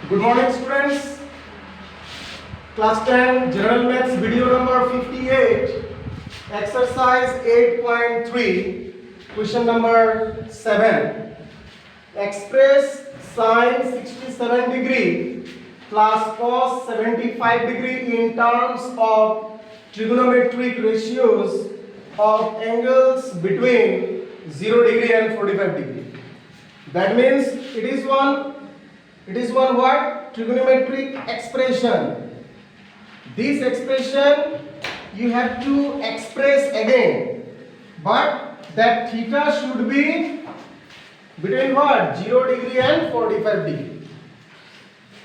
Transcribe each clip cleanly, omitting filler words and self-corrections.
Good morning, students. Class 10 General Maths video number 58, exercise 8.3, question number 7. Express sine 67 degree plus cos 75 degree in terms of trigonometric ratios of angles between 0 degree and 45 degree. That means it is one what? Trigonometric expression. This expression you have to express again, but that theta should be between what? 0 degree and 45 degree.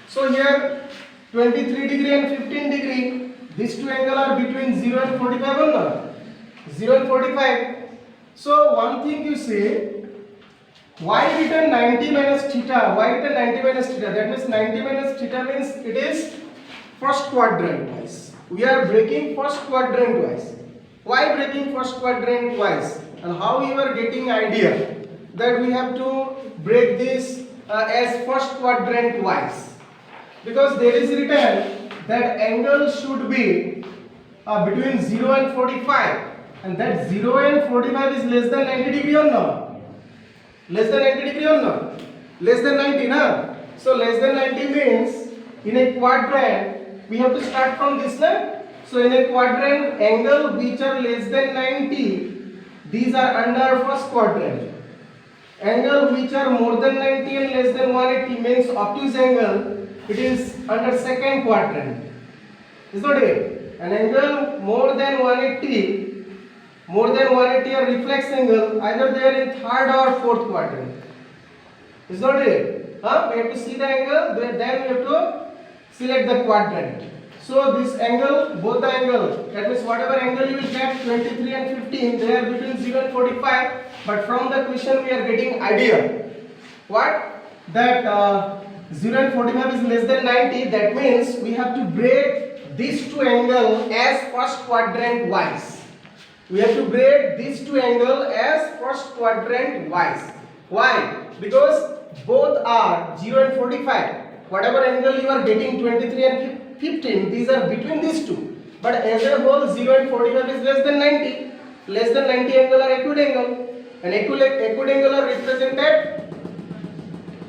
So here 23 degree and 15 degree, these two angles are between 0 and 45 or not? 0 and 45. So one thing you say, why written 90 minus theta? Why written 90 minus theta? That means 90 minus theta means it is first quadrant twice. We are breaking first quadrant twice. Why breaking first quadrant twice? And how you are getting idea that we have to break this as first quadrant twice? Because there is written that angle should be between 0 and 45, and that 0 and 45 is less than 90 degree or not? Less than 90 degree or not? Less than 90, na? So less than 90 means in a quadrant we have to start from this, na? So in a quadrant, angle which are less than 90, these are under first quadrant. Angle which are more than 90 and less than 180 means obtuse angle, it is under second quadrant. Is not it? An angle more than 180 or reflex angle, either they are in third or fourth quadrant. Is not it? We have to see the angle, then we have to select the quadrant. So this angle, both the angle, that means whatever angle you will get, 23 and 15, they are between 0 and 45. But from the question we are getting idea. What? That 0 and 45 is less than 90. That means we have to break these two angles as first quadrant wise. We have to break these two angles as first quadrant wise. Why? Because both are 0 and 45. Whatever angle you are getting, 23 and 15, these are between these two. But as a whole, 0 and 45 is less than 90. Less than 90 angle are acute angle. And acute angle are represented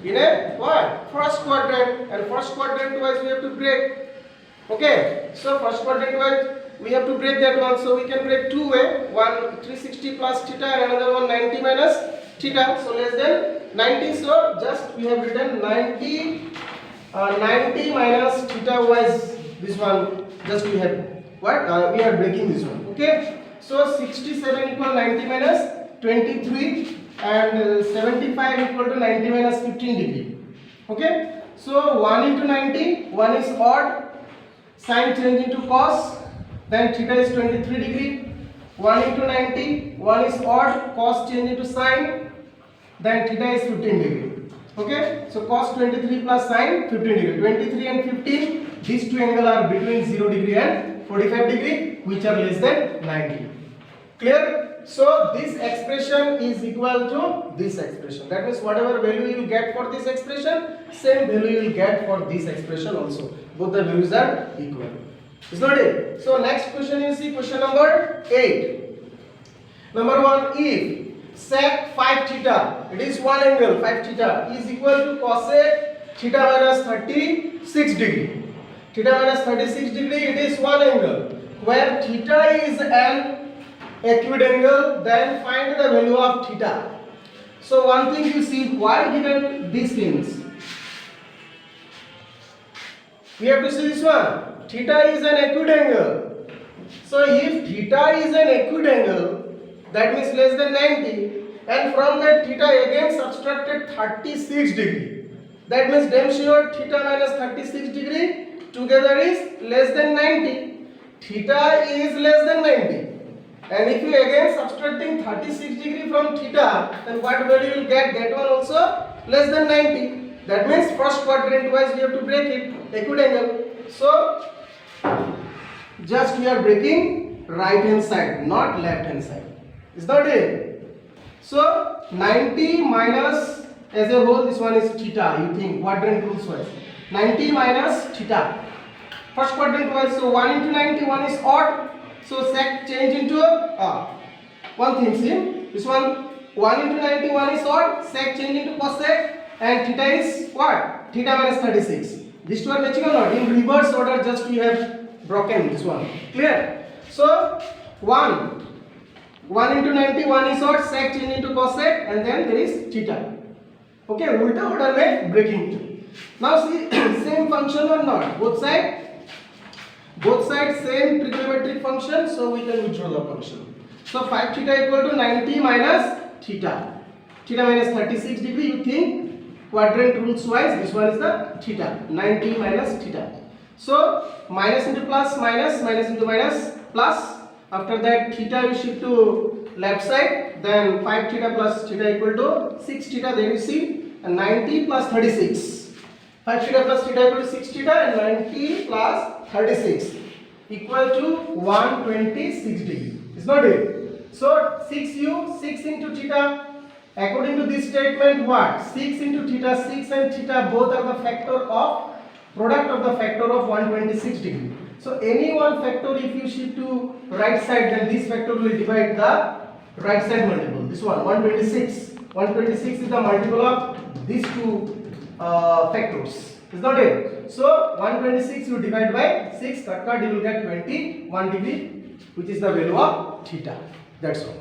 in a what? First quadrant. And first quadrant wise we have to break. Okay. So first quadrant wise we have to break that one, so we can break two way, one 360 plus theta and another one 90 minus theta, so less than 90. So just we have written 90 minus theta wise, this one just we have what we are breaking this one. Okay, so 67 equal 90 minus 23 and 75 equal to 90 minus 15 degree. Okay, so 1 into 90, 1 is odd, sign change into cos, then theta is 23 degree. 1 into 90, 1 is odd, cos change into sine, then theta is 15 degree. Okay, so cos 23 plus sine 15 degree. 23 and 15, these two angles are between 0 degree and 45 degree, which are less than 90. Clear? So this expression is equal to this expression. That means whatever value you will get for this expression, same value you will get for this expression also. Both the values are equal. Is not it? So next question you see, question number 8. Number 1, if sec 5 theta, it is one angle 5 theta, is equal to cosec theta minus 36 degree. Theta minus 36 degree, it is one angle. Where theta is an acute angle, then find the value of theta. So one thing you see, why given these things? We have to see this one. Theta is an acute angle. So if theta is an acute angle, that means less than 90, and from that theta again subtracted 36 degree. That means damn sure theta minus 36 degree together is less than 90. Theta is less than 90. And if you again subtracting 36 degree from theta, then what value you will get? That one also less than 90. That means first quadrant wise we have to break it, acute angle. So just we are breaking right hand side, not left hand side. Is that it? So 90 minus as a whole, this one is theta. You think quadrant rules wise. 90 minus theta. First quadrant was, so 1 into 90, 1 is odd. So sec change into one thing, see, this one 1 into 90, 1 is odd, sec change into cosec, and theta is what? Theta minus 36. These two are matching or not? In reverse order, just we have broken this one. Clear? So 1 into 90, 1 is odd, sec change into cosec, and then there is theta. Okay, ulta order में breaking. Now see, same function or not? Both sides same trigonometric function, so we can withdraw the function. So 5 theta equal to 90 minus theta. Theta minus 36 degree. You think quadrant rules wise, this one is the theta. 90 minus theta. So minus into plus, minus, minus into minus, plus. After that, theta you shift to left side. Then 5 theta plus theta equal to 6 theta. There you see, and 90 plus 36. 5 theta plus theta equal to 6 theta, and 90 plus 36 equal to 126 degree. Is not it? So 6 into theta. According to this statement, what? 6 into theta, 6 and theta both are the product of the factor of 126 degree. So any one factor, if you shift to right side, then this factor will divide the right side multiple. This one 126. 126 is the multiple of these two factors. Is not it? So 126 you divide by 6, cut you will get 21 degree, which is the value of theta. That's all.